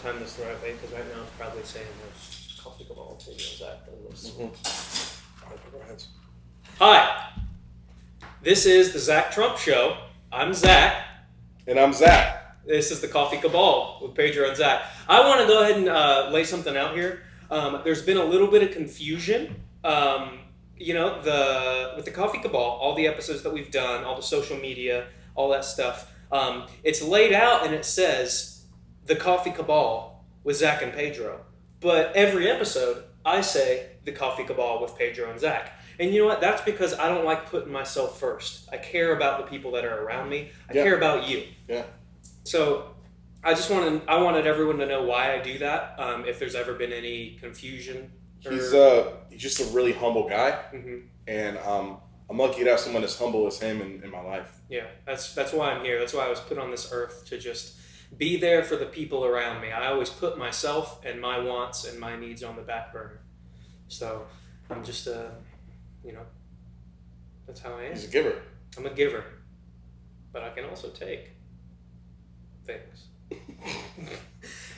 to time this the right way because right now it's probably saying there's Coffee Cabal and Pedro and Zach on this. All right, go ahead. Hi, this is the Zach Trump Show. I'm Zach. And I'm Zach. This is the Coffee Cabal with Pedro and Zach. I want to go ahead and lay something out here. There's been a little bit of confusion. With the Coffee Cabal, all the episodes that we've done, all the social media, all that stuff. It's laid out and it says the Coffee Cabal with Zach and Pedro. But every episode, I say the Coffee Cabal with Pedro and Zach. And you know what? That's because I don't like putting myself first. I care about the people that are around me. I care about you. Yeah. So I wanted everyone to know why I do that. If there's ever been any confusion. He's just a really humble guy. Mm-hmm. And I'm lucky to have someone as humble as him in my life. Yeah, that's why I'm here. That's why I was put on this earth, to just be there for the people around me. I always put myself and my wants and my needs on the back burner. So I'm just that's how I am. He's a giver. I'm a giver. But I can also take things.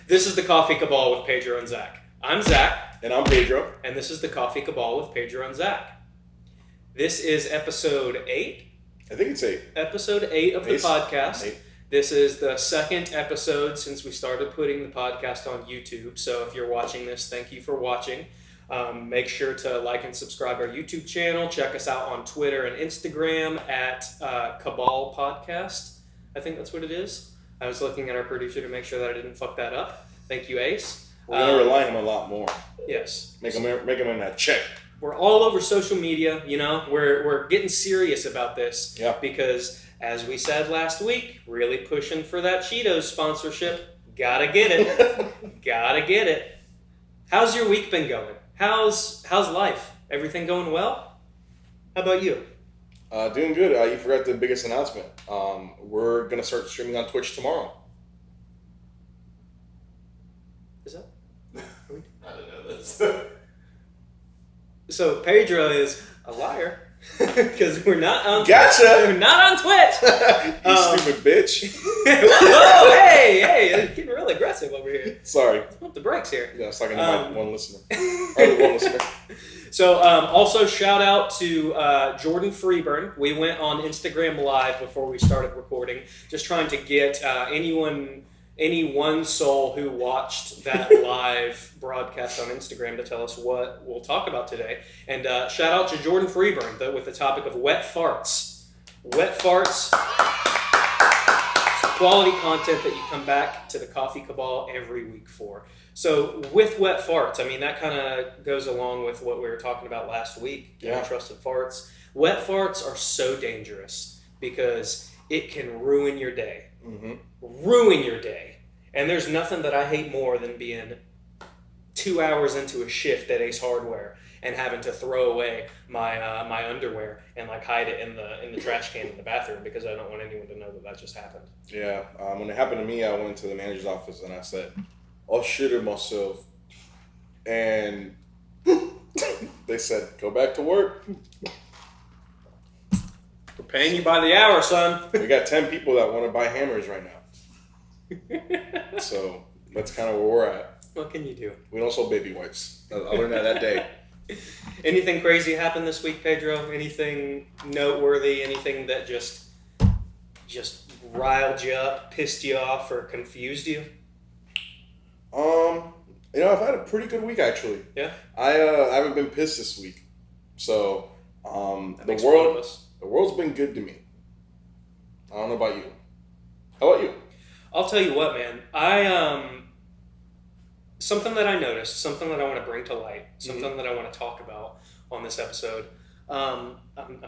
This is the Coffee Cabal with Pedro and Zach. I'm Zach. And I'm Pedro. And this is the Coffee Cabal with Pedro and Zach. This is episode 8. I think it's 8. Episode 8 of the podcast. 8. This is the second episode since we started putting the podcast on YouTube. So if you're watching this, thank you for watching. Make sure to like and subscribe our YouTube channel. Check us out on Twitter and Instagram at Cabal Podcast. I think that's what it is. I was looking at our producer to make sure that I didn't fuck that up. Thank you, Ace. We're going to rely on him a lot more. Yes. Make him in that check. We're all over social media, We're getting serious about this. Yeah. Because, as we said last week, really pushing for that Cheetos sponsorship. Gotta get it. Gotta get it. How's your week been going? How's life? Everything going well? How about you? Doing good. You forgot the biggest announcement. We're going to start streaming on Twitch tomorrow. Is that? I don't know this. So Pedro is a liar because we're not on. Gotcha. We're not on Twitch. You stupid bitch. Whoa, hey, you're getting really aggressive over here. Sorry. Let's pump the brakes here. Yeah, it's like I know my one listener. One listener. So also shout out to Jordan Freeburn. We went on Instagram Live before we started recording, just trying to get any one soul who watched that live broadcast on Instagram to tell us what we'll talk about today. And shout out to Jordan Freeburn with the topic of wet farts. Wet farts. Quality content that you come back to the Coffee Cabal every week for. So with wet farts, I mean, that kind of goes along with what we were talking about last week. Trusted farts. Wet farts are so dangerous because it can ruin your day. Mm-hmm. Ruin your day. And there's nothing that I hate more than being 2 hours into a shift at Ace Hardware and having to throw away my underwear and hide it in the trash can in the bathroom because I don't want anyone to know that just happened. Yeah, when it happened to me, I went to the manager's office and I said, I'll shit it myself. And they said, go back to work. We're paying you by the hour, son. We got 10 people that want to buy hammers right now. So that's kind of where we're at. What can you do? We don't sell baby wipes. I learned that day. Anything crazy happened this week, Pedro? Anything noteworthy? Anything that just riled you up, pissed you off, or confused you? I've had a pretty good week actually. Yeah. I haven't been pissed this week, so the world's been good to me. I don't know about you. How about you? I'll tell you what, man. Something that I noticed, something that I want to bring to light, something that I want to talk about on this episode. I'm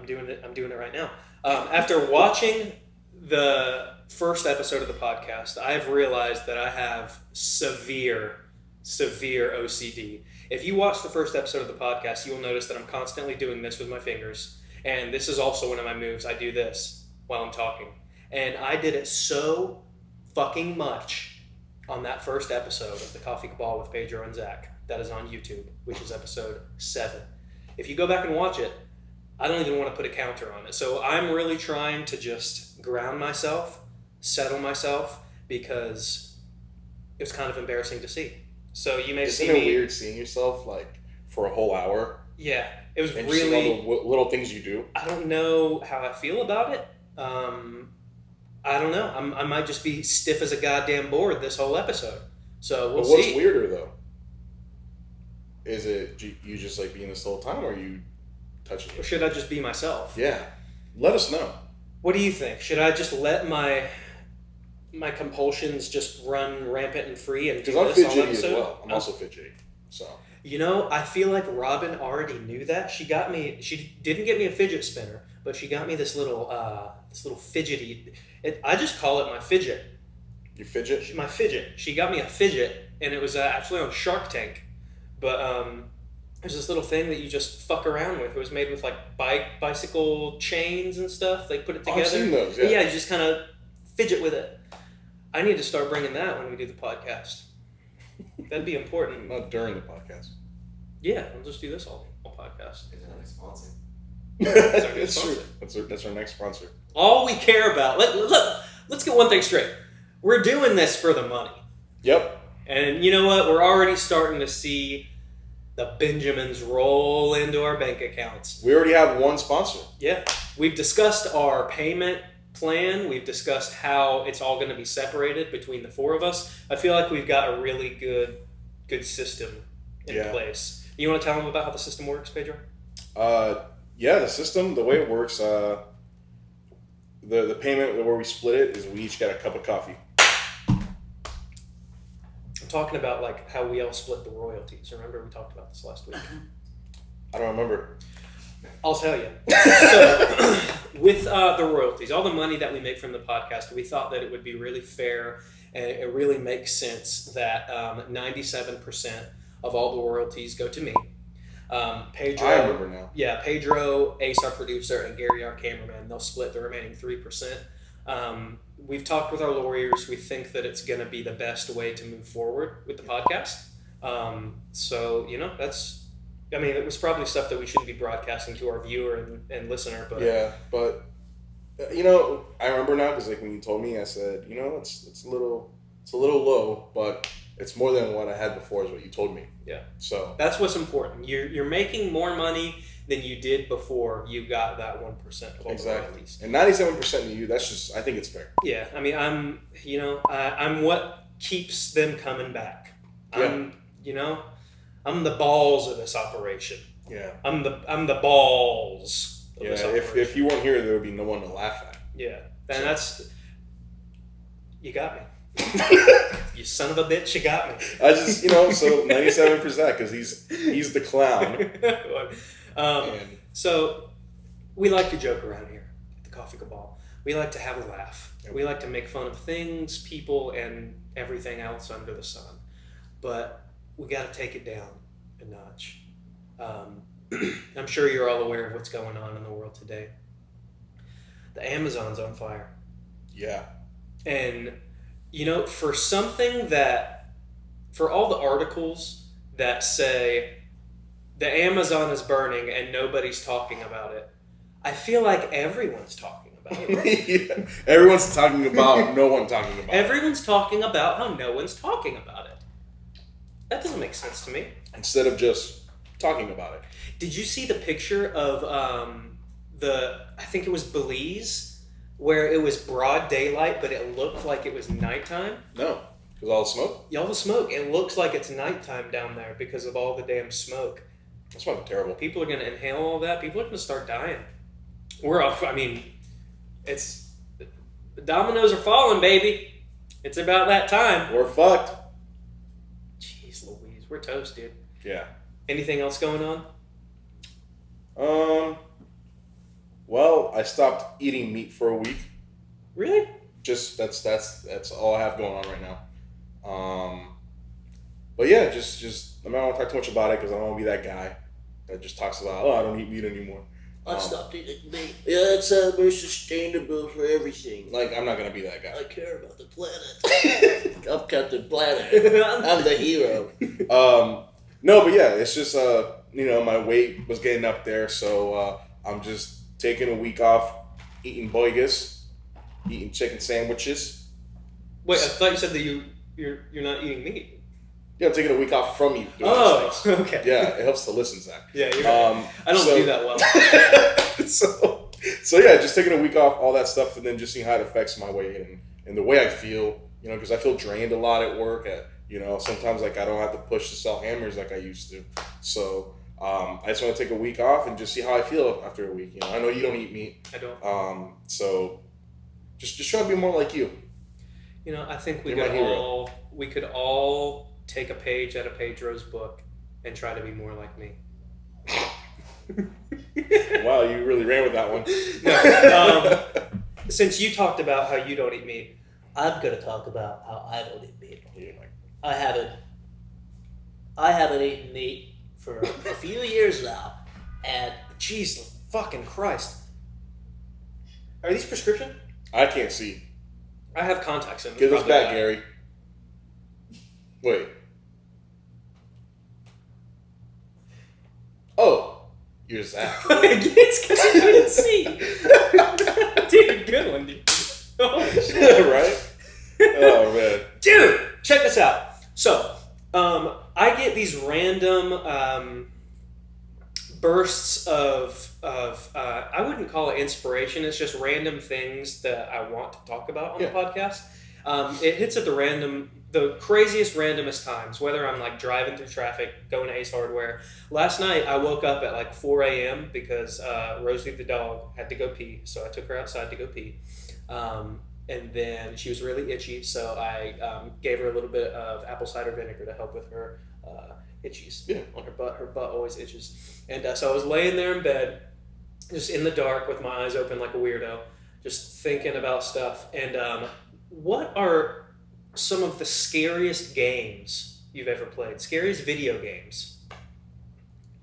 doing it right now. After watching the first episode of the podcast, I've realized that I have severe OCD. If you watch the first episode of the podcast, you will notice that I'm constantly doing this with my fingers. And this is also one of my moves. I do this while I'm talking. And I did it so fucking much on that first episode of the Coffee Cabal with Pedro and Zach that is on YouTube, which is episode 7. If you go back and watch it, I don't even want to put a counter on it. So I'm really trying to just ground myself, settle myself, because it was kind of embarrassing to see. So you may see Isn't it me. weird seeing yourself like for a whole hour Yeah, it was and really. seeing all the little things you do? I don't know how I feel about it. I don't know. I might just be stiff as a goddamn board this whole episode. So we'll But what's see. weirder though? Is it you just like being this the whole time, or are you touching Or it? should I just be myself? Yeah, let us know. What do you think? Should I just let my compulsions just run rampant and free and do Because I'm this all fidgety as episode? well. I'm also fidgety. So You know, I feel like Robin already knew that. She didn't get me a fidget spinner, but she got me this little fidgety. I just call it my fidget. you fidget. My fidget. She got me a fidget, and it was actually on Shark Tank. But there's this little thing that you just fuck around with. It was made with like bicycle chains and stuff. They put it together. I've seen those. Yeah. Yeah, you just kind of fidget with it. I need to start bringing that when we do the podcast. That'd be important. Not during the podcast. Yeah, we'll just do this all podcast. Is that a sponsor? That's our new That's true. sponsor. That's our next sponsor. All we care about. Let's get one thing straight. We're doing this for the money. Yep. And you know what? We're already starting to see the Benjamins roll into our bank accounts. We already have one sponsor. Yeah. We've discussed our payment plan. We've discussed how it's all going to be separated between the four of us. I feel like we've got a really good system in place. You want to tell them about how the system works, Pedro? Yeah, the system, the way it works, the payment where we split it is we each get a cup of coffee. I'm talking about like how we all split the royalties. Remember we talked about this last week? I don't remember. I'll tell you. So, with the royalties, all the money that we make from the podcast, we thought that it would be really fair and it really makes sense that 97% of all the royalties go to me. Pedro, I remember now. Yeah, Pedro, Ace, our producer, and Gary, our cameraman, they'll split the remaining 3%. We've talked with our lawyers. We think that it's going to be the best way to move forward with the podcast. So, you know, it was probably stuff that we shouldn't be broadcasting to our viewer and listener. But Yeah, but, you know, I remember now because like when you told me, I said, you know, it's a little low, but it's more than what I had before is what you told me. Yeah. So that's what's important. You're making more money than you did before you got that 1% of all the royalties. And 97% of you, that's just, I think it's fair. Yeah, I mean, I'm what keeps them coming back. I'm the balls of this operation. Yeah. I'm the balls of this operation. If you weren't here, there would be no one to laugh at. Yeah, and you got me. You son of a bitch, you got me. I just, so 97% because he's the clown. So we like to joke around here at the Coffee Cabal. We like to have a laugh. Yep. We like to make fun of things, people, and everything else under the sun. But we got to take it down a notch. I'm sure you're all aware of what's going on in the world today. The Amazon's on fire. Yeah. And, for all the articles that say the Amazon is burning and nobody's talking about it, I feel like everyone's talking about it. Yeah. Everyone's talking about no one talking about it. Everyone's talking about how no one's talking about it. That doesn't make sense to me. Instead of just talking about it. Did you see the picture of I think it was Belize, where it was broad daylight, but it looked like it was nighttime? No. Because all the smoke? All the smoke. It looks like it's nighttime down there because of all the damn smoke. That's fucking terrible. People are going to inhale all that. People are going to start dying. The dominoes are falling, baby. It's about that time. We're fucked. Jeez Louise, we're toast, dude. Yeah. Anything else going on? Well, I stopped eating meat for a week. Really? Just that's all I have going on right now. But yeah, just I'm not gonna talk too much about it because I don't want to be that guy that just talks about I don't eat meat anymore. I stopped eating meat. Yeah, it's more sustainable for everything. Like I'm not gonna be that guy. I care about the planet. I'm Captain Planet. I'm the hero. No, but yeah, it's just my weight was getting up there, so I'm just taking a week off eating burgers, eating chicken sandwiches. Wait, I thought you said that you're not eating meat. Yeah, I'm taking a week off from you doing Oh, these things. okay. Yeah, it helps to listen, Zach. Yeah, you're right. I don't do that well. so yeah, just taking a week off, all that stuff, and then just seeing how it affects my weight and the way I feel. You know, because I feel drained a lot at work. Sometimes like I don't have to push to sell hammers like I used to. So I just want to take a week off and just see how I feel after a week. You know, I know you don't eat meat. I don't. So just try to be more like you. You know, I think we You're my could all take a page out of Pedro's book and try to be more like me. Wow, you really ran with that one. No, since you talked about how you don't eat meat, I'm gonna talk about how I don't eat meat. Yeah, like, I haven't eaten meat for a few years now, and jeez, fucking Christ. Are these prescription? I can't see. I have contacts in. Give us Probably back, not. Gary. Wait. Oh, you're Zach. It's because you couldn't see. Dude, good one, dude. Oh, shit. Right? Oh, man. Dude, check this out. So, I get these random bursts of I wouldn't call it inspiration. It's just random things that I want to talk about on the podcast. It hits at the craziest, randomest times, whether I'm like driving through traffic, going to Ace Hardware. Last night, I woke up at like 4 a.m. because Rosie the dog had to go pee, so I took her outside to go pee. And then she was really itchy, so I gave her a little bit of apple cider vinegar to help with her itchies on her butt. Her butt always itches. And so I was laying there in bed, just in the dark with my eyes open like a weirdo, just thinking about stuff. And what are some of the scariest games you've ever played? Scariest video games?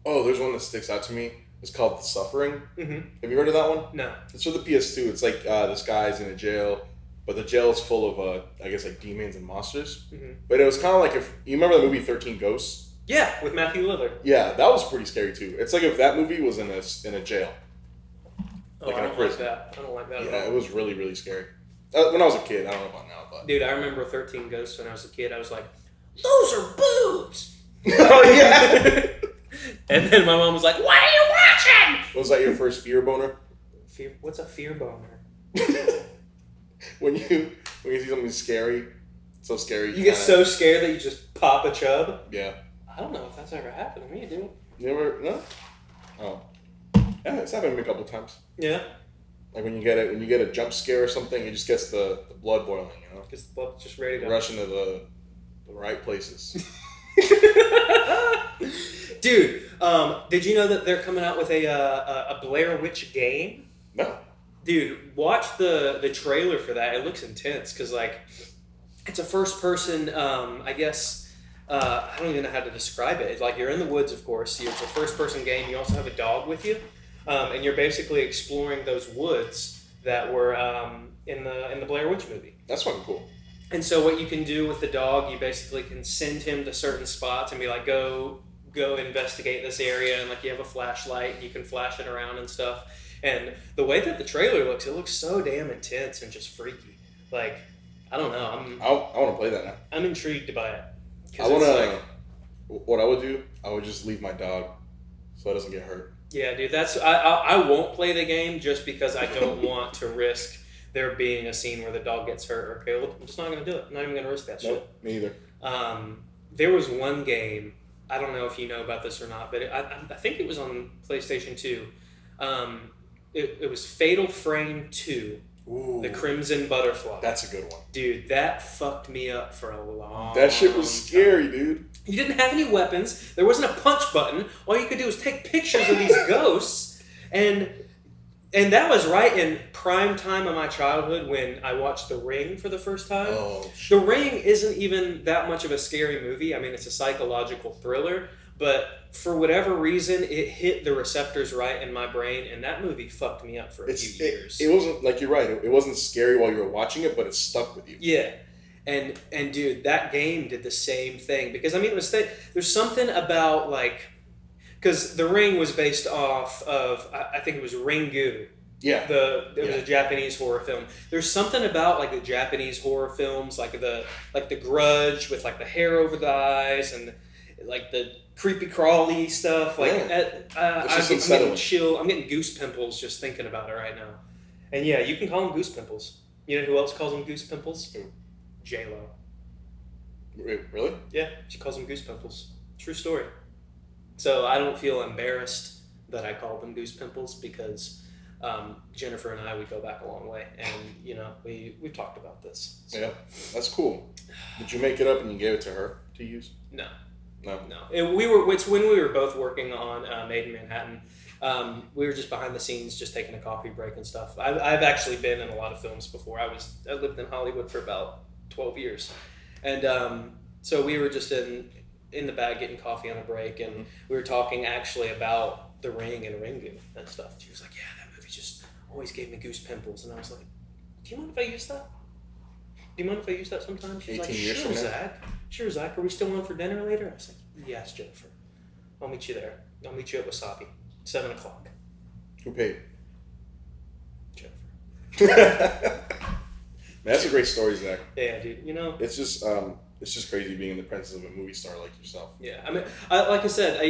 Oh, there's one that sticks out to me. It's called The Suffering. Mm-hmm. Have you heard of that one? No. It's for the PS2. It's like this guy's in a jail, but the jail is full of, I guess, like demons and monsters. Mm-hmm. But it was kind of like if you remember the movie 13 Ghosts? Yeah, with Matthew Lillard. Yeah, that was pretty scary too. It's like if that movie was in a jail. Oh, Like I in a don't like prison. that. I don't like that at Yeah, all. it was really, really scary. When I was a kid, I don't know about now, but Dude, I remember 13 Ghosts when I was a kid. I was like, those are boobs! oh yeah. And then my mom was like, what are you watching? Was that your first fear boner? What's a fear boner? when you see something scary, so scary. You get kinda- so scared that you just pop a chub? Yeah. I don't know if that's ever happened to me, dude. You ever no? Oh. Yeah, it's happened to me a couple times. Yeah? Like when you get a jump scare or something, it just gets the blood boiling, you know? Because the blood's just ready to... Rush into the right places. Dude, did you know that they're coming out with a Blair Witch game? No. Dude, watch the trailer for that. It looks intense because, like, it's a first-person, I guess... I don't even know how to describe it. It's like you're in the woods, of course. It's a first-person game. You also have a dog with you, and you're basically exploring those woods that were in the Blair Witch movie. That's fucking cool. And so, what you can do with the dog, you basically can send him to certain spots and be like, go investigate this area, and like you have a flashlight, and you can flash it around and stuff. And the way that the trailer looks, it looks so damn intense and just freaky. Like, I don't know. I want to play that now. I'm intrigued by it. I want to. What I would do, I would just leave my dog so it doesn't get hurt. Yeah, dude. I won't play the game just because I don't want to risk there being a scene where the dog gets hurt or killed. I'm just not gonna do it. I'm not even gonna risk that shit. Nope, me either. There was one game. I don't know if you know about this or not, but I think it was on PlayStation 2. It was Fatal Frame 2. Ooh, The Crimson Butterfly. that's a good one. Dude, that fucked me up for a long That shit was scary, dude. You didn't have any weapons. There wasn't a punch button. All you could do was take pictures of these ghosts. And that was right in prime time of my childhood when I watched The Ring for the first time. Oh, The shit. Ring isn't even that much of a scary movie. I mean, it's a psychological thriller. But for whatever reason, it hit the receptors right in my brain. And that movie fucked me up for a few years. It wasn't, like you're right, it wasn't scary while you were watching it, but it stuck with you. Yeah. And dude, that game did the same thing. Because, I mean, there's something about, like... Because The Ring was based off of... I think it was Ringu. Yeah. It was a Japanese horror film. There's something about like the Japanese horror films, like the Grudge with like the hair over the eyes and like the creepy crawly stuff. Like I'm getting chill. I'm getting goose pimples just thinking about it right now. And yeah, you can call them goose pimples. You know who else calls them goose pimples? Who? J-Lo. Really? Yeah, she calls them goose pimples. True story. So I don't feel embarrassed that I called them goose pimples because Jennifer and I, we go back a long way, and you know we've talked about this. So. Yeah, that's cool. Did you make it up and you gave it to her to use? No. It's when we were both working on Made in Manhattan. We were just behind the scenes, just taking a coffee break and stuff. I've actually been in a lot of films before. I lived in Hollywood for about 12 years, and so we were just in the back getting coffee on a break, and we were talking actually about The Ring and Ringu and stuff. She was like, "Yeah, that movie just always gave me goose pimples," and I was like, "Do you mind if I use that? Do you mind if I use that sometime?" She's like, "Sure, Zach. Sure, Zach. Are we still on for dinner later?" I was like, "Yes, Jennifer. I'll meet you there. I'll meet you at Wasabi, 7:00." Who paid? Jennifer. Man, that's a great story, Zach. Yeah, dude. You know, it's just crazy being in the presence of a movie star like yourself. Yeah, I mean, like I said,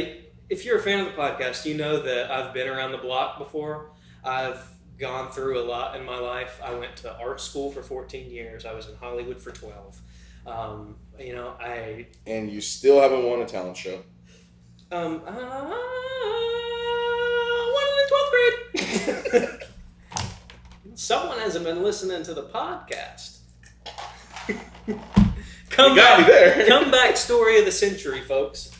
if you're a fan of the podcast, you know that I've been around the block before. I've gone through a lot in my life. I went to art school for 14 years. I was in Hollywood for 12. You know, And you still haven't won a talent show. Won in 12th grade. Someone hasn't been listening to the podcast. Come back, story of the century, folks.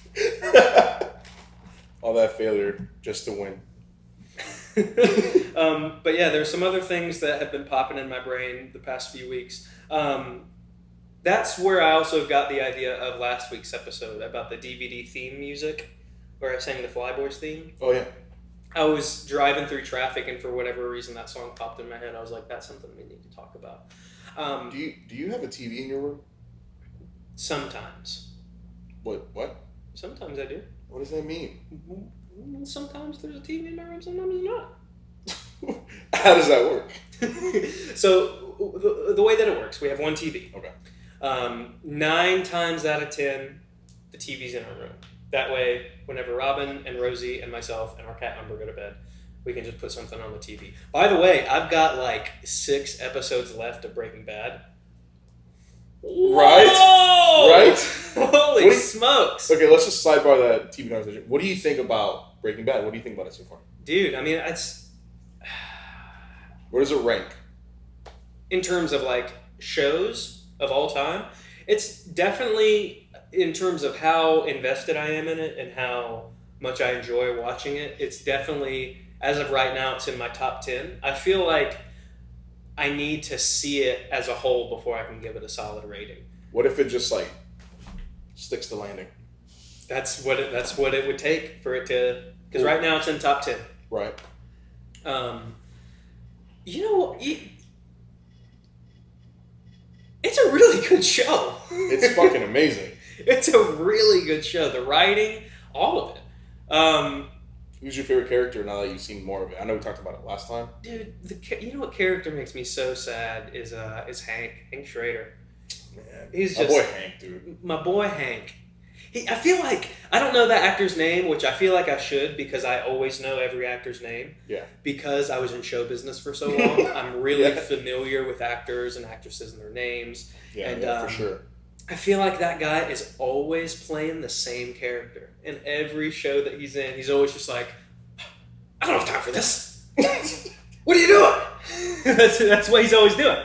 All that failure just to win. But yeah, there's some other things that have been popping in my brain the past few weeks. That's where I also got the idea of last week's episode about the DVD theme music, where I sang the Flyboys theme. Oh yeah. I was driving through traffic, and for whatever reason, that song popped in my head. I was like, "That's something we need to talk about." Do you have a TV in your room? Sometimes. What? Sometimes I do. What does that mean? Sometimes there's a TV in my room, sometimes there's not. How does that work? So the way that it works, we have one TV. Okay. 9 times out of 10, the TV's in our room. That way, whenever Robin and Rosie and myself and our cat Umber go to bed, we can just put something on the TV. By the way, I've got like 6 episodes left of Breaking Bad. Right? Holy smokes. Okay, let's just sidebar that TV conversation. What do you think about Breaking Bad? What do you think about it so far? Dude, I mean, it's... Where does it rank? In terms of like shows of all time, it's definitely, in terms of how invested I am in it and how much I enjoy watching it, it's definitely, as of right now, it's in my top 10. I feel like I need to see it as a whole before I can give it a solid rating. What if it just like sticks the landing? That's what it would take for it to, because right now it's in top 10. Right. You know, it's a really good show. It's fucking amazing. It's a really good show. The writing, all of it. Who's your favorite character now that you've seen more of it? I know we talked about it last time. Dude, you know what character makes me so sad is Hank Schrader. Man, He's my just boy Hank, dude. My boy Hank. I feel like I don't know that actor's name, which I feel like I should because I always know every actor's name. Yeah. Because I was in show business for so long, I'm really familiar with actors and actresses and their names. Yeah, for sure. I feel like that guy is always playing the same character in every show that he's in. He's always just like, "I don't have time for this. What are you doing?" That's what he's always doing.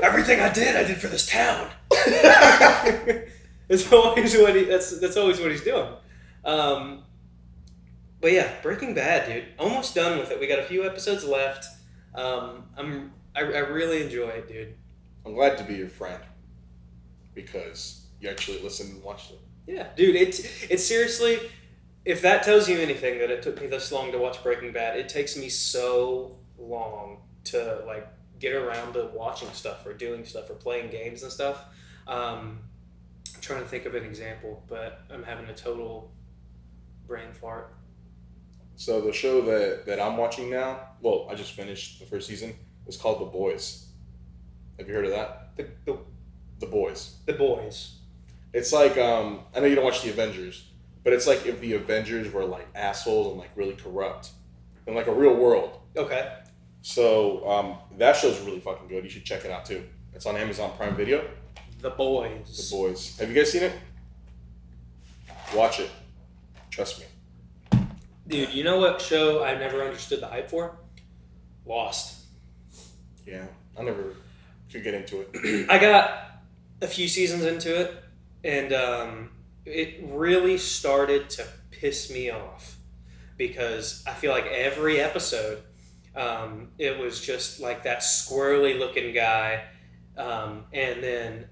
Everything I did for this town. That's always what he's doing. But yeah, Breaking Bad, dude. Almost done with it. We got a few episodes left. I really enjoy it, dude. I'm glad to be your friend because you actually listened and watched it. Yeah, dude. It's seriously, if that tells you anything, that it took me this long to watch Breaking Bad. It takes me so long to like get around to watching stuff or doing stuff or playing games and stuff. I'm trying to think of an example, but I'm having a total brain fart. So the show that I'm watching now, well, I just finished the first season. It's called The Boys. Have you heard of that? The Boys. The Boys. It's like I know you don't watch the Avengers, but it's like if the Avengers were like assholes and like really corrupt in like a real world. Okay. So that show's really fucking good. You should check it out too. It's on Amazon Prime Video. The Boys. The Boys. Have you guys seen it? Watch it. Trust me. Dude, you know what show I never understood the hype for? Lost. Yeah, I never could get into it. I got a few seasons into it, and it really started to piss me off because I feel like every episode, it was just like that squirrely looking guy, and then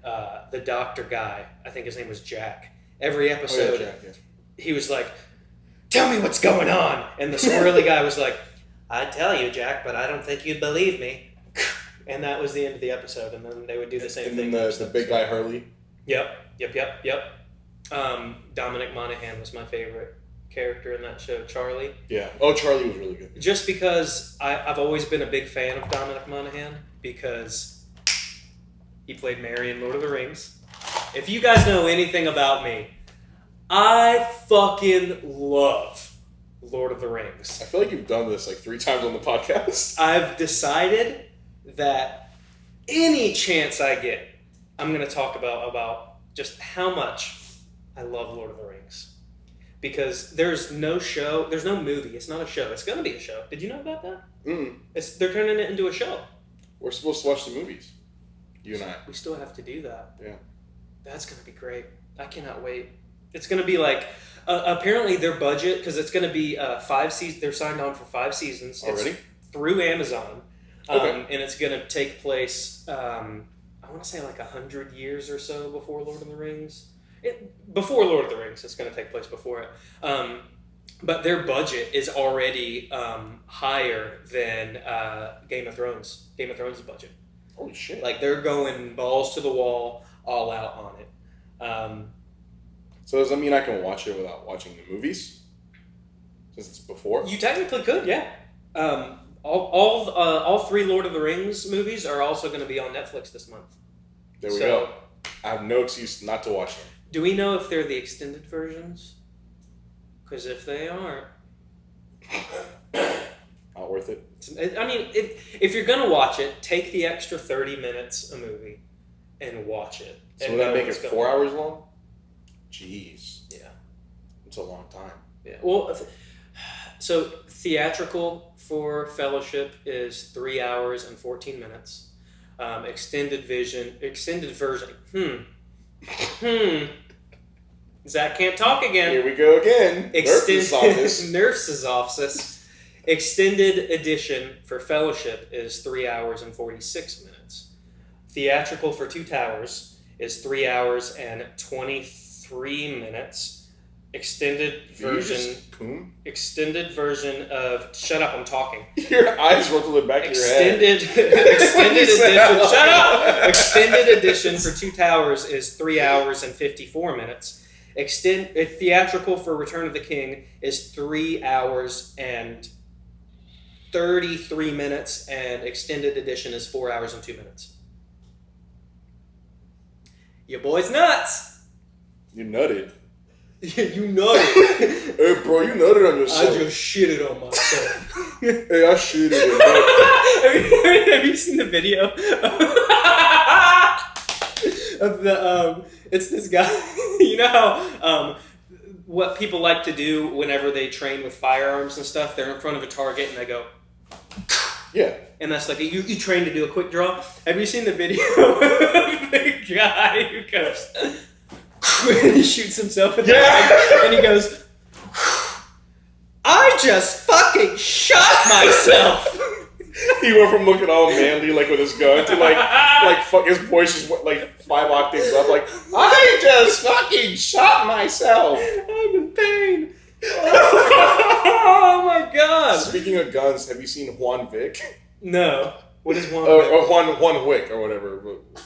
the doctor guy. I think his name was Jack. Every episode, Jack, yeah. He was like, "Tell me what's going on," and the squirrely guy was like, "I'd tell you, Jack, but I don't think you'd believe me." And that was the end of the episode, and then they would do the same thing. And then the big guy Hurley. Yep. Dominic Monaghan was my favorite character in that show, Charlie. Yeah. Oh, Charlie was really good. Just because I've always been a big fan of Dominic Monaghan because he played Merry in Lord of the Rings. If you guys know anything about me, I fucking love Lord of the Rings. I feel like you've done this like 3 times on the podcast. I've decided that any chance I get, I'm going to talk about just how much I love Lord of the Rings. Because there's no movie. It's not a show. It's going to be a show. Did you know about that? They're turning it into a show. We're supposed to watch the movies. You and I. We still have to do that. Yeah. That's going to be great. I cannot wait. It's going to be like, apparently their budget, because it's going to be 5 seasons. They're signed on for 5 seasons. Already? It's through Amazon. Okay. And it's going to take place, I want to say like 100 years or so before Lord of the Rings. Before Lord of the Rings, it's going to take place before it. But their budget is already higher than Game of Thrones. Game of Thrones' budget. Holy shit. Like they're going balls to the wall, all out on it. So does that mean I can watch it without watching the movies? Since it's before? You technically could, yeah. All 3 Lord of the Rings movies are also going to be on Netflix this month. There we go. I have no excuse not to watch them. Do we know if they're the extended versions? Because if they aren't... Not worth it. I mean, if you're going to watch it, take the extra 30 minutes a movie and watch it. So would that make it 4 hours long? Jeez. Yeah. It's a long time. Yeah. Well, so theatrical for Fellowship is 3 hours and 14 minutes. Extended version. Zach can't talk again. Here we go again. Nurse's office. Extended edition for Fellowship is 3 hours and 46 minutes. Theatrical for Two Towers is 3 hours and 23 minutes. Extended version of shut up, I'm talking. Your eyes roll to the back of your head. Extended edition. Shut up. Extended edition for Two Towers is 3 hours and 54 minutes. Theatrical for Return of the King is 3 hours and 33 minutes, and extended edition is 4 hours and 2 minutes. Your boy's nuts. You nutted. You nutted. Hey, bro, you nutted on yourself. I just shitted on myself. Hey, I shitted. Have you seen the video of the? It's this guy. You know how what people like to do whenever they train with firearms and stuff. They're in front of a target and they go. Yeah. And that's like you train to do a quick draw. Have you seen the video of the guy who goes? And he shoots himself in the leg, and he goes, I just fucking shot myself. He went from looking all manly, like with his gun, to like fuck, his voice just went like 5 octaves up, like, I just fucking shot myself. I'm in pain. Oh my god. Speaking of guns, have you seen Juan Vic? No. What is Juan Vic? Juan Wick or whatever.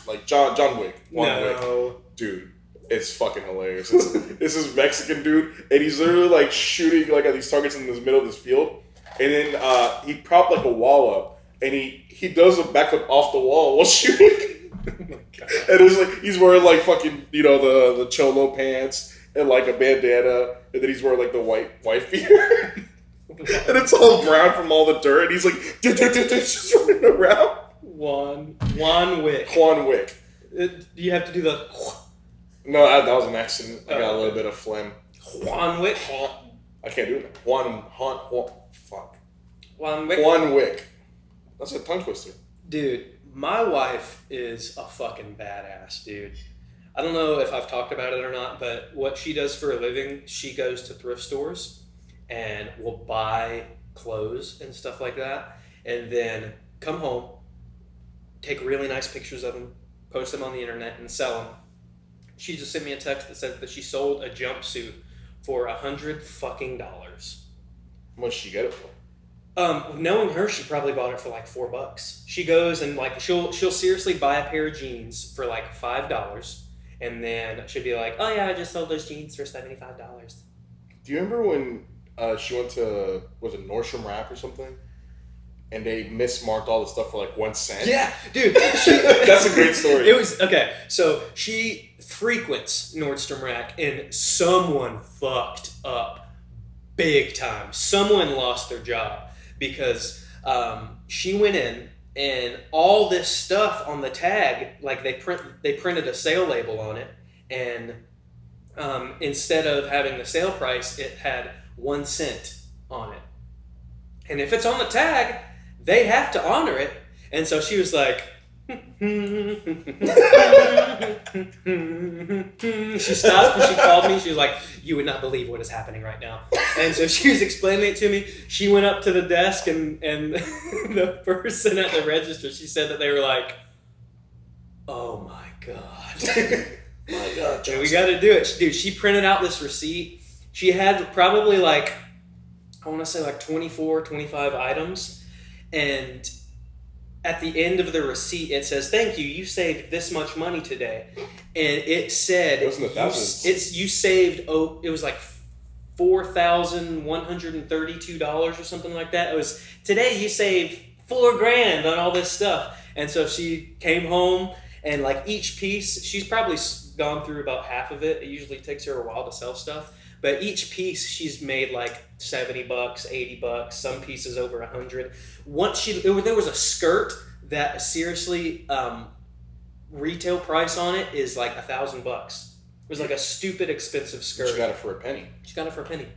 Like John Wick. Juan Wick. Dude. It's fucking hilarious. This is Mexican dude, and he's literally like shooting like at these targets in the middle of this field, and then he propped like a wall up, and he does a backflip off the wall while shooting. Oh my God. And it's like he's wearing like fucking the cholo pants and like a bandana, and then he's wearing like the white wife beater, and it's all brown from all the dirt, and he's like just running around. Juan Wick. Juan Wick. You have to do the. No, that was an accident. I got a little bit of phlegm. Juan Wick. I can't do it. Juan. Fuck. Juan Wick. Juan Wick. That's a tongue twister. Dude, my wife is a fucking badass, dude. I don't know if I've talked about it or not, but what she does for a living, she goes to thrift stores and will buy clothes and stuff like that, and then come home, take really nice pictures of them, post them on the internet, and sell them. She just sent me a text that said that she sold a jumpsuit for $100 fucking. How much did she get it for? Knowing her, she probably bought it for like $4. She goes and like she'll seriously buy a pair of jeans for like $5, and then she'll be like, "Oh yeah, I just sold those jeans for $75." Do you remember when she went to Nordstrom Rack or something, and they mismarked all the stuff for like 1 cent? Yeah, dude. That's a great story. It was okay. So she frequents Nordstrom Rack, and someone fucked up big time. Someone lost their job because she went in and all this stuff on the tag, like they printed a sale label on it, and instead of having the sale price, it had 1 cent on it. And if it's on the tag, they have to honor it. And so she was like, she stopped and she called me. She was like, "You would not believe what is happening right now." And so she was explaining it to me. She went up to the desk and the person at the register, she said that they were like, "Oh my God." My God, we got to do it. Dude, she printed out this receipt. She had probably like, I want to say like 24, 25 items. And at the end of the receipt, it says, "Thank you. You saved this much money today." And it said, it was in the thousands. You saved, it was like $4,132 or something like that. It was, "Today you saved $4,000 on all this stuff." And so she came home and like each piece, she's probably gone through about half of it. It usually takes her a while to sell stuff. But each piece she's made like $70, $80. Some pieces over $100. There was a skirt that seriously retail price on it is like $1,000. It was like a stupid expensive skirt. She got it for a penny. She got it for a penny.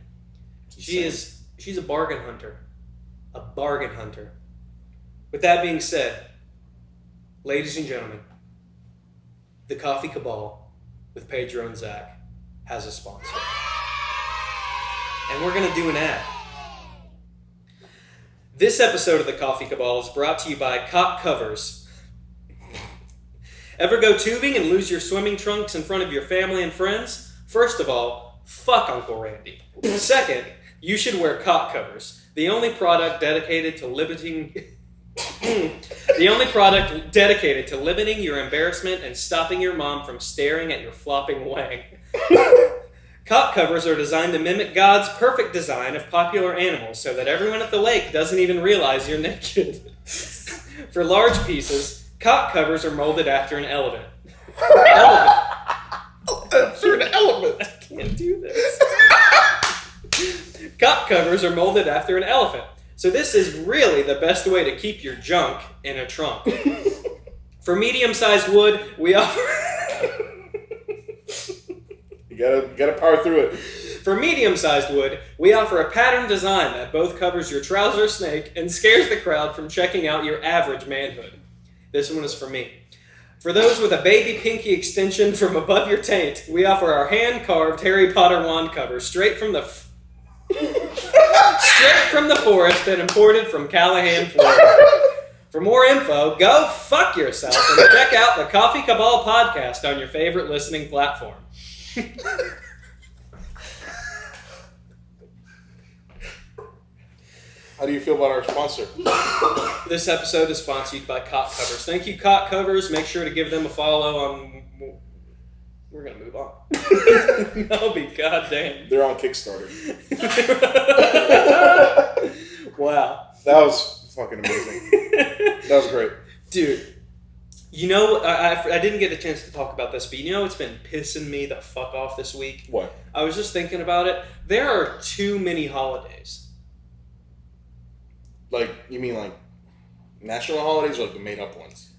She's a bargain hunter. A bargain hunter. With that being said, ladies and gentlemen, the Coffee Cabal with Pedro and Zach has a sponsor. And we're going to do an ad. This episode of the Coffee Cabal is brought to you by Cop Covers. Ever go tubing and lose your swimming trunks in front of your family and friends? First of all, fuck Uncle Randy. Second, you should wear Cop Covers, the only product dedicated to limiting your embarrassment and stopping your mom from staring at your flopping wang. Cop covers are designed to mimic God's perfect design of popular animals so that everyone at the lake doesn't even realize you're naked. For large pieces, cop covers are molded after an elephant. After an elephant. I can't do this. Cop covers are molded after an elephant. So this is really the best way to keep your junk in a trunk. For medium-sized wood, we offer... You gotta power through it. For medium-sized wood, we offer a pattern design that both covers your trouser snake and scares the crowd from checking out your average manhood. This one is for me. For those with a baby pinky extension from above your taint, we offer our hand-carved Harry Potter wand cover straight from the forest and imported from Callahan, Florida. For more info, go fuck yourself and check out the Coffee Cabal podcast on your favorite listening platform. How do you feel about our sponsor? This episode is sponsored by Cop Covers. Thank you, Cop Covers. Make sure to give them a follow on We're gonna move on. I'll be goddamn. They're on Kickstarter. Wow. That was fucking amazing. That was great. Dude, you know, I didn't get a chance to talk about this, but you know what's been pissing me the fuck off this week? What? I was just thinking about it. There are too many holidays. Like, you mean like national holidays or like the made up ones?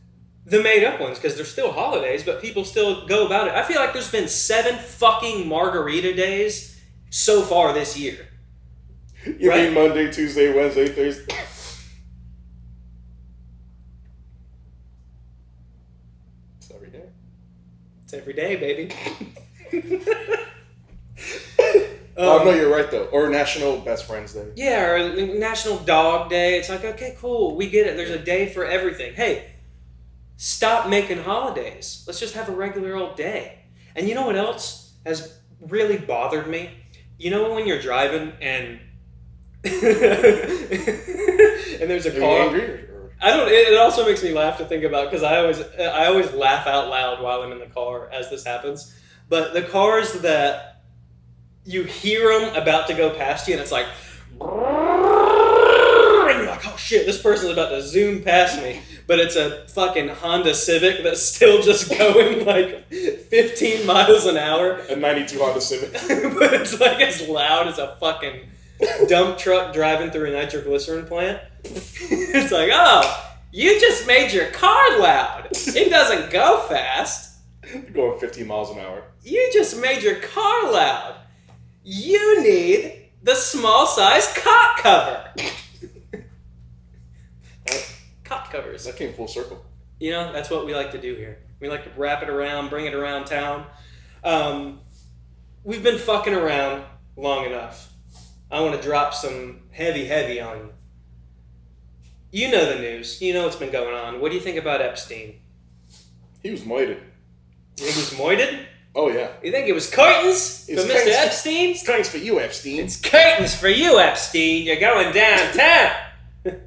The made up ones, because they're still holidays, but people still go about it. I feel like there's been 7 fucking margarita days so far this year. You mean Monday, Tuesday, Wednesday, Thursday? It's every day. It's every day, baby. No, you're right though. Or National Best Friends Day. Yeah, or National Dog Day. It's like, okay, cool, we get it. There's a day for everything. Hey, stop making holidays. Let's just have a regular old day. And you know what else has really bothered me? You know when you're driving and and there's a car. Are you angry? Or? I don't. It also makes me laugh to think about because I always laugh out loud while I'm in the car as this happens. But the cars that you hear them about to go past you, and it's like, and you're like, oh shit, this person's about to zoom past me. But it's a fucking Honda Civic that's still just going like 15 miles an hour. A 92 Honda Civic. But it's like as loud as a fucking dump truck driving through a nitroglycerin plant. It's like, oh, you just made your car loud. It doesn't go fast. Going 15 miles an hour. You just made your car loud. You need the small size cot cover. Cot covers. That came full circle. You know, that's what we like to do here. We like to wrap it around, bring it around town. We've been fucking around long enough. I want to drop some heavy on you. You know the news. You know what's been going on. What do you think about Epstein? He was moited. You think he was moited? Oh, yeah. You think it was curtains for It's Mr. curtains. Epstein? It's thanks for you, Epstein. It's curtains for you, Epstein. You're going downtown.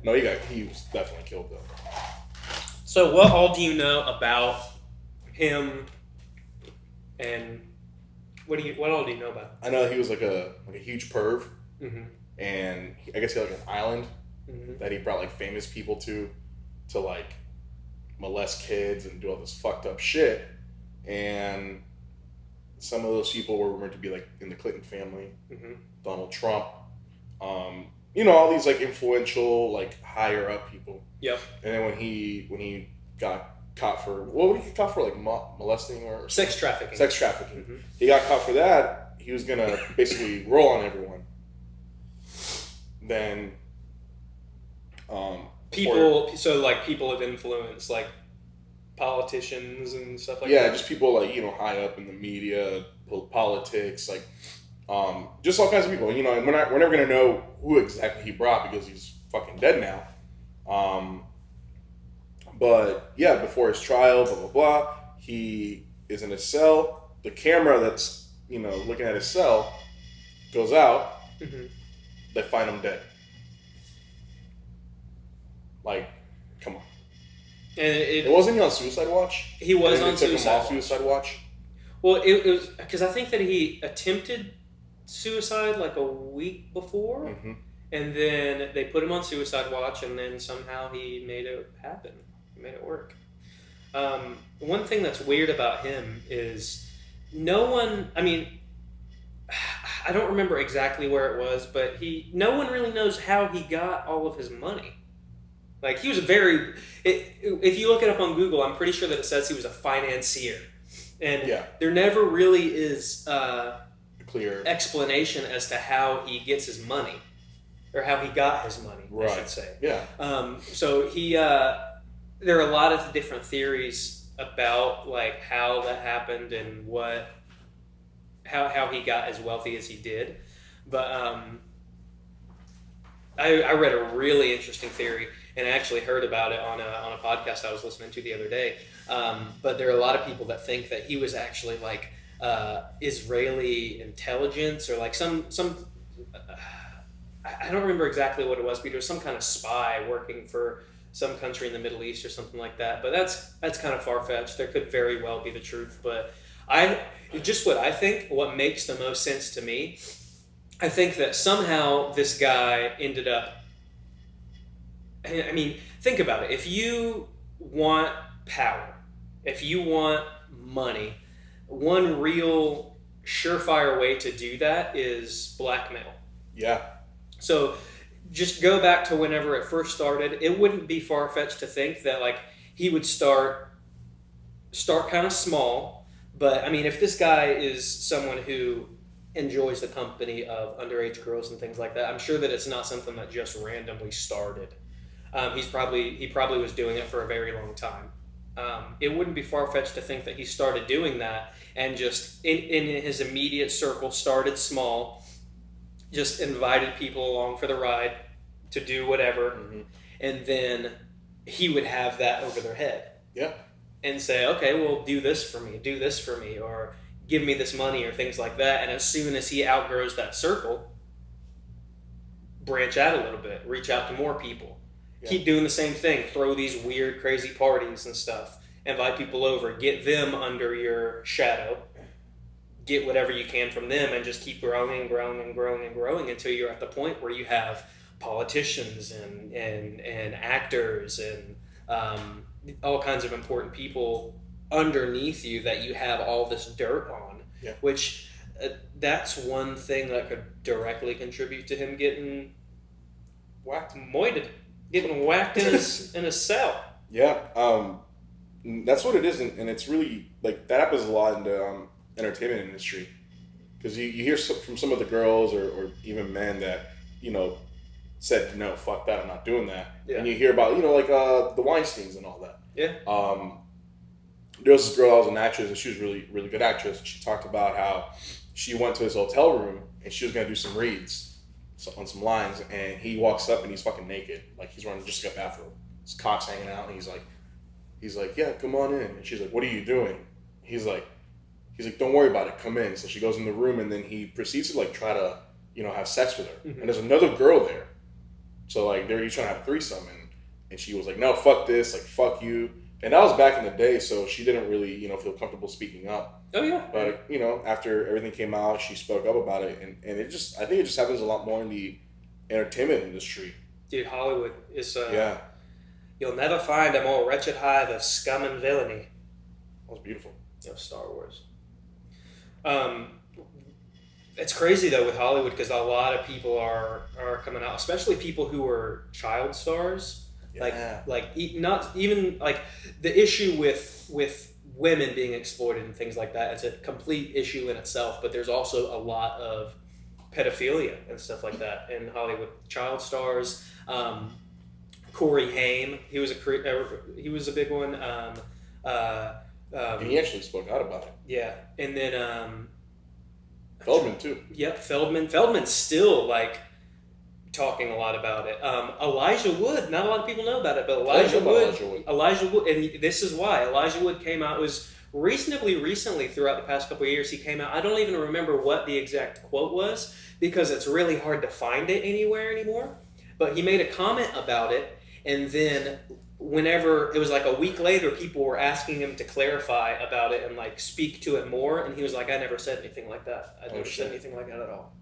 No, he was definitely killed, though. So what all do you know about him and what all do you know about him? I know he was like a huge perv, Mm-hmm. and I guess he had like an island Mm-hmm. that he brought like famous people to like molest kids and do all this fucked up shit. And some of those people were rumored to be like in the Clinton family, Mm-hmm. Donald Trump, you know, all these like influential, like higher up people. Yep. And then when he got caught for, what would he get caught for, like molesting or Sex trafficking. sex trafficking? Mm-hmm. He got caught for that. He was gonna basically roll on everyone. Then, People of influence, like politicians and stuff like yeah, that. just people like, you know, high up in the media, politics, like, just all kinds of people. You know, and we're never gonna know who exactly he brought because he's fucking dead now. But yeah, before his trial, blah blah blah, he is in his cell. The camera that's, you know, looking at his cell goes out. Mm-hmm. They find him dead. Like, come on. And It wasn't he on suicide watch? he was And on they took him suicide off watch. suicide watch. Well, it was because I think that he attempted suicide like a week before, Mm-hmm. and then they put him on suicide watch, and then somehow he made it happen. He made it work. One thing that's weird about him is no one. I mean, I don't remember exactly where it was, but no one really knows how he got all of his money. Like, he was if you look it up on Google, I'm pretty sure that it says he was a financier. And Yeah. there never really is Clear. explanation as to how he gets his money. Or how he got his money, Right. I should say. Yeah. So there are a lot of different theories about like how that happened and how he got as wealthy as he did. But I read a really interesting theory, and I actually heard about it on a podcast I was listening to the other day. But there are a lot of people that think that he was actually like Israeli intelligence or like some I don't remember exactly what it was, but there was some kind of spy working for some country in the Middle East or something like that. But that's kind of far fetched. There could very well be the truth, but what makes the most sense to me. I think that somehow this guy ended up. I mean, think about it. If you want power, if you want money, one real surefire way to do that is blackmail. Yeah. So just go back to whenever it first started. It wouldn't be far-fetched to think that like he would start kind of small. But I mean, if this guy is someone who enjoys the company of underage girls and things like that, I'm sure that it's not something that just randomly started. He probably was doing it for a very long time. It wouldn't be far-fetched to think that he started doing that and just in his immediate circle started small, just invited people along for the ride to do whatever, and then he would have that over their head. Yeah. And say, okay, well, do this for me, or give me this money, or things like that. And as soon as he outgrows that circle, branch out a little bit, reach out to more people. Yeah. Keep doing the same thing. Throw these weird, crazy parties and stuff. Invite people over. Get them under your shadow. Get whatever you can from them, and just keep growing and growing and growing and growing until you're at the point where you have politicians and actors and all kinds of important people underneath you that you have all this dirt on. Yeah. Which that's one thing that could directly contribute to him getting getting whacked in a cell. Yeah, that's what it is, and it's really like that happens a lot in the entertainment industry, because you hear from some of the girls or even men that said no, fuck that, I'm not doing that. Yeah. And you hear about like the Weinsteins and all that. Yeah. There was this girl that was an actress, and she was really really good actress. She talked about how she went to his hotel room and she was gonna do some reads on some lines, and he walks up and he's fucking naked, like he's wearing just a bathrobe, his cock's hanging out, and he's like, yeah, come on in. And she's like, what are you doing? He's like, don't worry about it, come in. So she goes in the room, and then he proceeds to like try to have sex with her. And there's another girl there, so like he's trying to have a threesome, and she was like, no, fuck this, like fuck you. And that was back in the day, so she didn't really feel comfortable speaking up. Oh yeah. But after everything came out, she spoke up about it, and I think it just happens a lot more in the entertainment industry. Dude, Hollywood is you'll never find a more wretched hive of scum and villainy. That was beautiful. Star Wars. It's crazy though with Hollywood, because a lot of people are coming out, especially people who are child stars. Yeah. Like not even like the issue with women being exploited and things like that. It's a complete issue in itself, but there's also a lot of pedophilia and stuff like that in Hollywood. Child stars. Corey Haim, he was a big one. And he actually spoke out about it. Yeah, and then Feldman too. Yep, Feldman's still like talking a lot about it. Elijah Wood, not a lot of people know about it, but Elijah Wood, and this is why Elijah Wood came out. It was reasonably recently, throughout the past couple of years, he came out. I don't even remember what the exact quote was, because it's really hard to find it anywhere anymore. But he made a comment about it, and then whenever it was like a week later, people were asking him to clarify about it and like speak to it more, and he was like, I never said anything like that. I never said anything like that at all.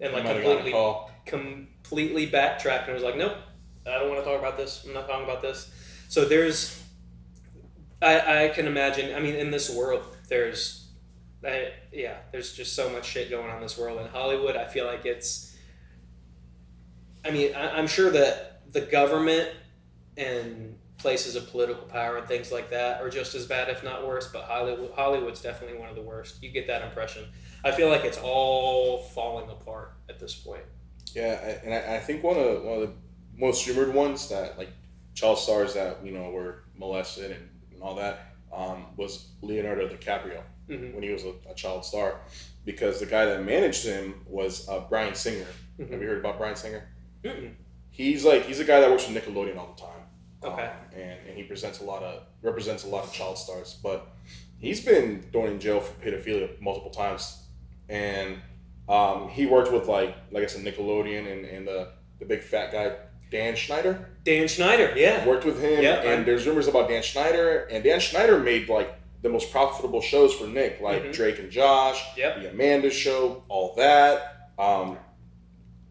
And like completely backtracked and was like, nope, I don't want to talk about this. I'm not talking about this. So I can imagine, I mean, in this world, there's just so much shit going on in this world. In Hollywood, I feel like I'm sure that the government and places of political power and things like that are just as bad, if not worse, but Hollywood's definitely one of the worst. You get that impression. I feel like it's all falling apart at this point. Yeah, and I think one of the most rumored ones that like child stars that were molested and all that was Leonardo DiCaprio when he was a child star, because the guy that managed him was Bryan Singer. Have you heard about Bryan Singer? Mm-mm. He's a guy that works for Nickelodeon all the time. Okay. And he represents a lot of child stars, but he's been thrown in jail for pedophilia multiple times, and he worked with like I said, Nickelodeon and the big fat guy. Dan Schneider. Dan Schneider, yeah. Worked with him, and there's rumors about Dan Schneider, and Dan Schneider made like the most profitable shows for Nick, like Drake and Josh, the Amanda Show, all that.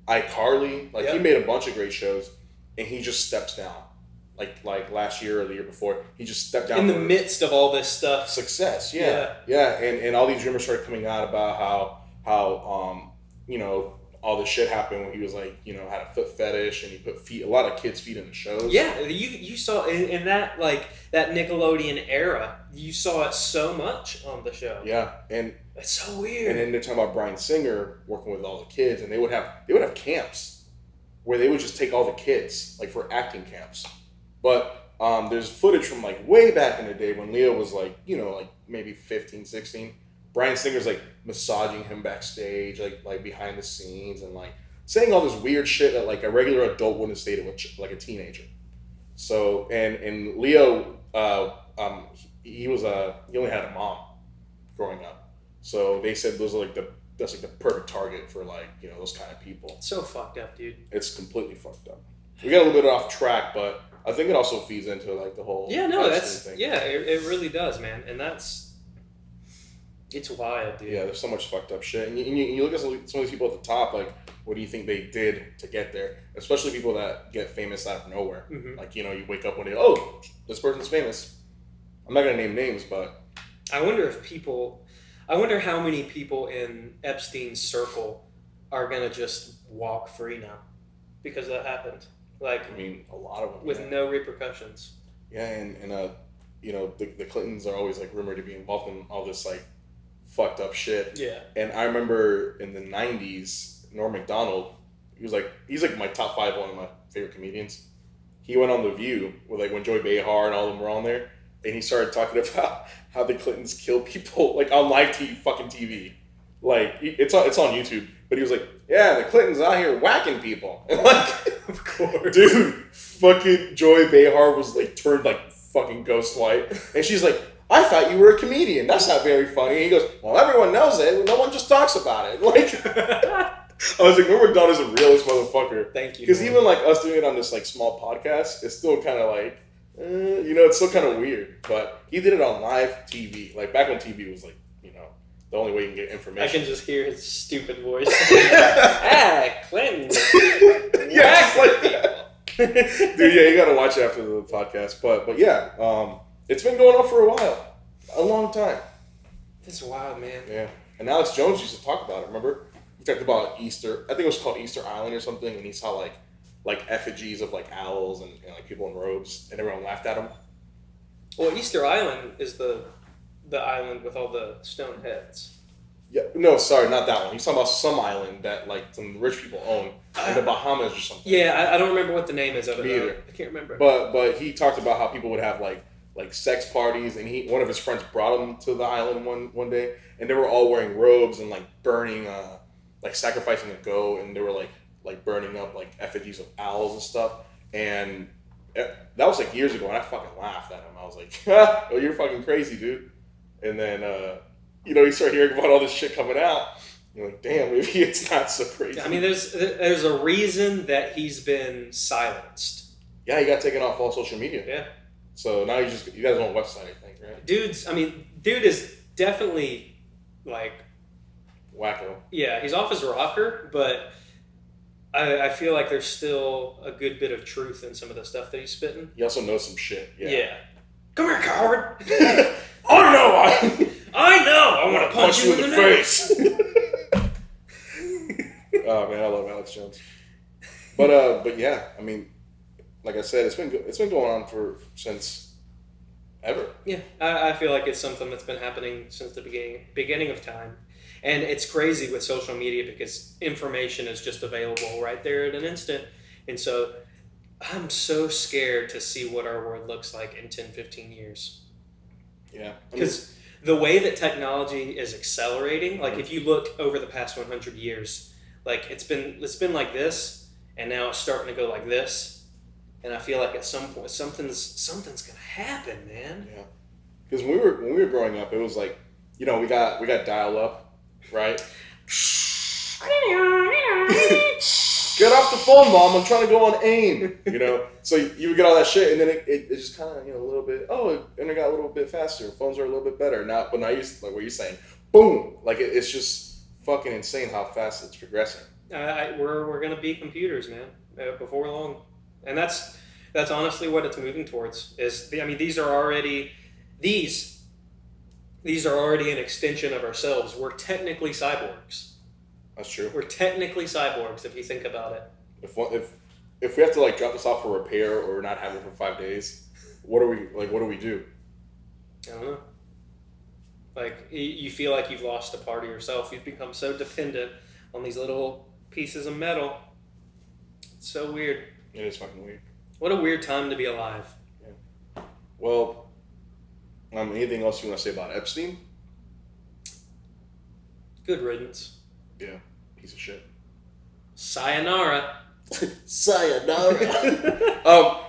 iCarly, like he made a bunch of great shows, and he just steps down. Like last year or the year before, he just stepped down in the midst of all this stuff. Success, and all these rumors started coming out about how you know, all this shit happened when he was like, you know, had a foot fetish and he put a lot of kids' feet in the shows. Yeah, you saw in that like that Nickelodeon era, you saw it so much on the show. Yeah, and it's so weird. And then they're talking about Bryan Singer working with all the kids, and they would have camps where they would just take all the kids like for acting camps. But there's footage from like way back in the day when Leo was like, you know, like maybe 15, 16. Bryan Singer's like massaging him backstage, like behind the scenes, and like saying all this weird shit that like a regular adult wouldn't say to like a teenager. So and Leo, he only had a mom growing up, so they said that's like the perfect target for like, you know, those kind of people. So fucked up, dude. It's completely fucked up. We got a little bit off track, but I think it also feeds into like the whole thing. It really does, man, and it's wild, dude. Yeah, there's so much fucked up shit. And you look at some of these people at the top, like, what do you think they did to get there? Especially people that get famous out of nowhere. Mm-hmm. Like, you know, you wake up one day, oh, this person's famous. I'm not going to name names, but... I wonder how many people in Epstein's circle are going to just walk free now because that happened. Like, I mean, a lot of them. With no repercussions. Yeah, and you know, the Clintons are always, like, rumored to be involved in all this, like, fucked up shit. Yeah. And I remember in the 90s, Norm Macdonald, he's like my top 5, one of my favorite comedians. He went on The View with like when Joy Behar and all of them were on there, and he started talking about how the Clintons kill people like on live TV. Like it's on YouTube, but he was like, yeah, the Clintons out here whacking people. And like, of course, dude, fucking Joy Behar was like turned like fucking ghost white, and she's like, I thought you were a comedian. That's not very funny. And he goes, well, everyone knows it. No one just talks about it. Like, I was like, Norm Macdonald's the realest motherfucker. Thank you. Because even like us doing it on this like small podcast, it's still kind of like, you know, it's still kind of weird. But he did it on live TV. Like back when TV was like, you know, the only way you can get information. I can just hear his stupid voice. Clinton. Yeah, like that. Dude, yeah, you got to watch it after the podcast. But yeah, it's been going on for a while. A long time. That's wild, man. Yeah. And Alex Jones used to talk about it, remember? He talked about Easter. I think it was called Easter Island or something. And he saw like effigies of like owls and like people in robes. And everyone laughed at him. Well, Easter Island is the island with all the stone heads. Yeah. No, sorry, not that one. He's talking about some island that like some rich people own in the Bahamas or something. Yeah, I don't remember what the name is of it. Me either. I can't remember. But he talked about how people would have like sex parties, and one of his friends brought him to the island one day, and they were all wearing robes and like burning like sacrificing a goat, and they were like burning up like effigies of owls and stuff, and that was like years ago, and I fucking laughed at him. I was like, oh, you're fucking crazy, dude. And then you know, you start hearing about all this shit coming out, you're like, damn, maybe it's not so crazy. I mean, there's a reason that he's been silenced. Yeah, he got taken off all social media. Yeah. So now you guys own a website, I think, right? Dude is definitely like wacko. Yeah, he's off his rocker, but I feel like there's still a good bit of truth in some of the stuff that he's spitting. He also knows some shit. Yeah. Come here, coward. I know. I want to punch you in the face. Oh man, I love Alex Jones. But yeah, I mean, like I said, it's been going on since ever. Yeah, I feel like it's something that's been happening since the beginning of time, and it's crazy with social media because information is just available right there at an instant, and so I'm so scared to see what our world looks like in 10, 15 years. Yeah, because the way that technology is accelerating, like if you look over the past 100 years, like it's been like this, and now it's starting to go like this. And I feel like at some point something's gonna happen, man. Yeah, because when we were growing up, it was like, you know, we got dial up, right? Get off the phone, Mom. I'm trying to go on AIM. You know? So you would get all that shit, and then it just kind of, you know, a little bit, and it got a little bit faster. Phones are a little bit better. Now, but now you, like what you're saying, boom. Like, it's just fucking insane how fast it's progressing. We're going to be computers, man, before long. And that's honestly what it's moving towards. These are already an extension of ourselves. We're technically cyborgs. That's true. We're technically cyborgs if you think about it. If we have to like drop this off for repair or not have it for 5 days, what do we do? I don't know. Like, you feel like you've lost a part of yourself. You've become so dependent on these little pieces of metal. It's so weird. It is fucking weird. What a weird time to be alive. Yeah. Well, anything else you want to say about Epstein? Good riddance. Yeah, piece of shit. Sayonara. Sayonara.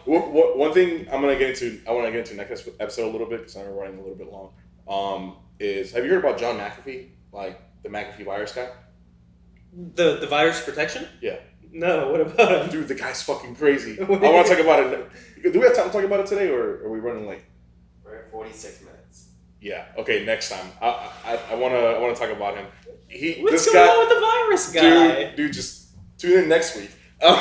One thing I want to get into next episode a little bit because I'm running a little bit long. Is have you heard about John McAfee, like the McAfee virus guy? The virus protection? Yeah. No, what about him? Dude, the guy's fucking crazy. I want to talk about it. Do we have time to talk about it today, or are we running late? We're at 46 minutes. Yeah. Okay. Next time. I want to talk about him. What's going on with the virus guy? Dude, just tune in next week. No,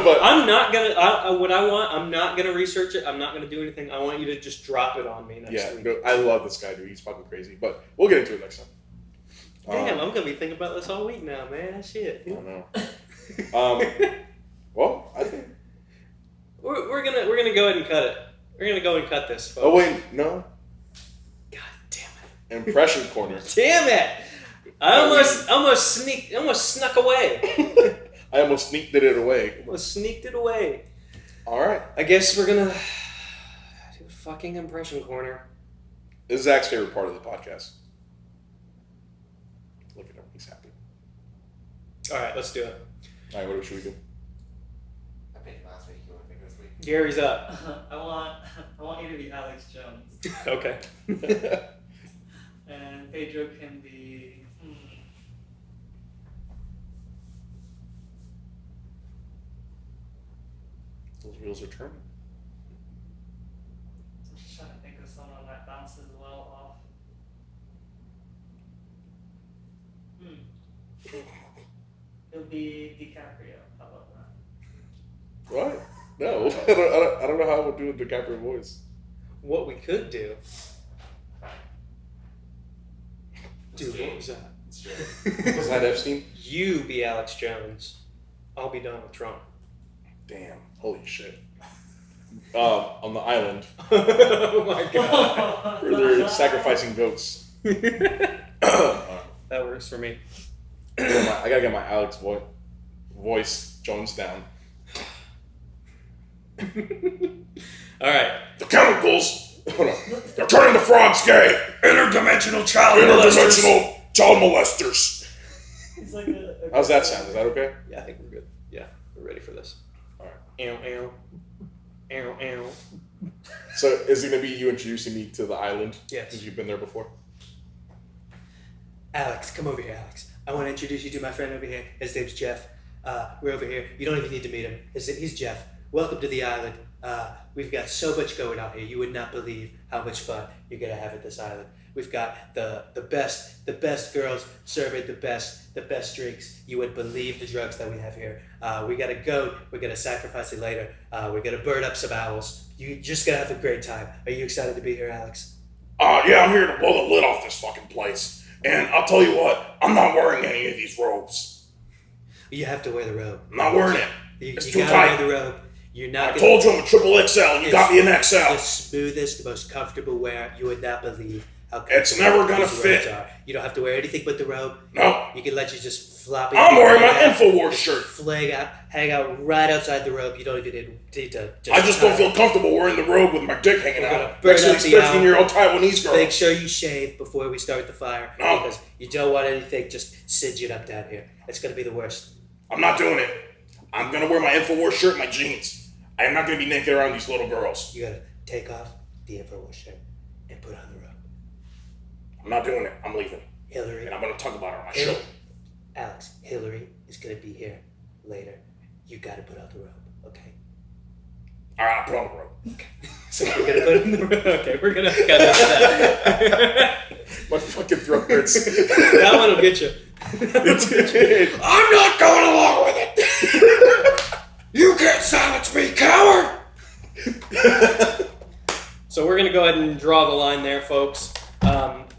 but I'm not gonna. I'm not gonna research it. I'm not gonna do anything. I want you to just drop it on me next week. No, I love this guy, dude. He's fucking crazy. But we'll get into it next time. Damn, I'm gonna be thinking about this all week now, man. Shit. I don't know. Well, I think we're gonna go ahead and cut it. We're gonna go and cut this, folks. Oh wait, no. God damn it. Impression corner. Damn it! I almost snuck away. I almost sneaked it away. Almost sneaked it away. All right. I guess we're gonna do a fucking impression corner. This is Zach's favorite part of the podcast. Look at him. He's happy. All right, let's do it. All right, what should we do? I picked last week. You want to pick this week? Gary's up. I want you to be Alex Jones. Okay. And Pedro can be. Those wheels are turning. I'm just trying to think of someone that bounces well off. It'll be DiCaprio. How about that? What? No, I don't know how I would do a DiCaprio voice. What we could do. Dude, what was that? It's true. Was that Epstein? You be Alex Jones. I'll be Donald Trump. Damn. Holy shit. On the island. Oh my god. Where they're sacrificing goats. That works for me. I gotta get my Alex voice Jones down. Alright. The chemicals! They're turning the frogs gay! Interdimensional child molesters. Interdimensional child molesters. It's like a How's that sound? Is that okay? Yeah, I think we're good. Yeah, we're ready for this. Alright. Ow, ow. Ow, ow. So is it gonna be you introducing me to the island? Yes. Because you've been there before? Alex, come over here, Alex. I want to introduce you to my friend over here. His name's Jeff. We're over here. You don't even need to meet him. He's Jeff. Welcome to the island. We've got so much going on here. You would not believe how much fun you're gonna have at this island. We've got the best girls serving the best drinks. You would believe the drugs that we have here. We got a goat. We're gonna sacrifice it later. We're gonna burn up some owls. You're just gonna have a great time. Are you excited to be here, Alex? Yeah, I'm here to blow the lid off this fucking place. And I'll tell you what, I'm not wearing any of these robes. You have to wear the robe. I'm not wearing it. You too gotta tight. wear the robe. You're not. I told you I'm a triple XL, and you got me an XL. The smoothest, the most comfortable wear. You would not believe how comfortable It's never gonna these robes fit. are. You don't have to wear anything but the robe. No. You can let you just flop it. I'm wearing my InfoWars shirt. Hang out right outside the robe. You don't even need to. I just don't feel comfortable wearing the robe with my dick hanging We're out. gonna burn Especially up the owl. 13-year-old Taiwanese girl. Make sure you shave before we start the fire. No. Because you don't want anything just singeing up down here. It's gonna be the worst. I'm not doing it. I'm gonna wear my InfoWars shirt and my jeans. I am not gonna be naked around these little girls. You gotta take off the InfoWars shirt and put on the robe. I'm not doing it. I'm leaving. Hillary. And I'm gonna talk about it on my show. Alex, Hillary is gonna be here later. You gotta put out the rope, okay? All right, put on the rope. So we're gonna put in the rope. Okay, we're gonna cut that. My fucking throat hurts. That one will get you. I'm not going along with it. You can't silence me, coward. So we're gonna go ahead and draw the line there, folks.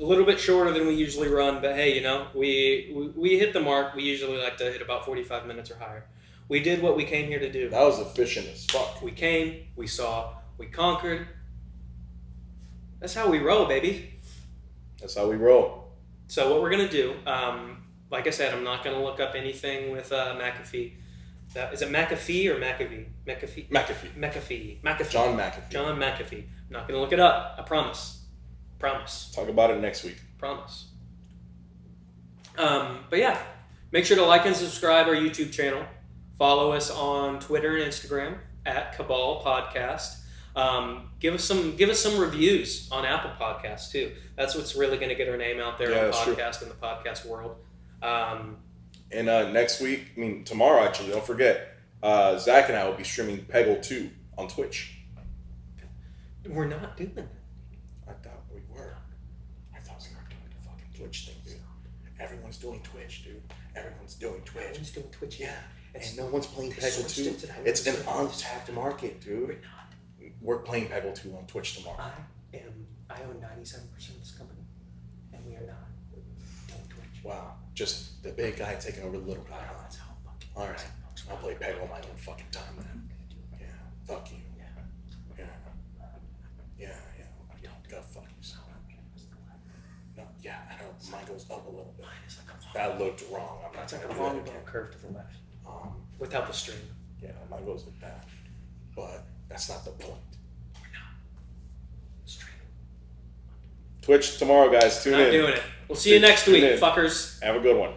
A little bit shorter than we usually run, but hey, we hit the mark. We usually like to hit about 45 minutes or higher. We did what we came here to do. That was efficient as fuck. We came, we saw, we conquered. That's how we roll, baby. That's how we roll. So what we're gonna do, like I said, I'm not gonna look up anything with McAfee. Is it McAfee or McAfee? McAfee. John McAfee. John McAfee. I'm not gonna look it up. I promise. Promise. Talk about it next week. Promise. But yeah, make sure to like and subscribe our YouTube channel. Follow us on Twitter and Instagram at Cabal Podcast. Give us some reviews on Apple Podcasts too. That's what's really going to get our name out there on podcast in the podcast world. And next week, tomorrow actually, don't forget, Zach and I will be streaming Peggle 2 on Twitch. We're not doing that. I thought we were. I thought we were doing the fucking Twitch thing, dude. Everyone's doing Twitch, dude. Everyone's doing Twitch. Everyone's doing Twitch. Yeah. And no one's playing Peggle 2. It's an untapped market, dude. We're playing Peggle 2 on Twitch tomorrow. I own 97% of this company, and we are not doing Twitch. Wow. Just the big guy taking over the little guy. That's how fucking. Alright. I'll play Peggle on my own fucking time, man. Yeah. Fuck you. Yeah. Go fuck yourself. No, yeah, I know. Mine goes up a little bit. That looked wrong. I'm not It's like gonna a do long that again. curve to the left, without the string. Yeah, mine goes like that. But that's not the point. String. Twitch tomorrow, guys. Tune Not in. doing it. We'll see you next week, Tune in. fuckers. Have a good one.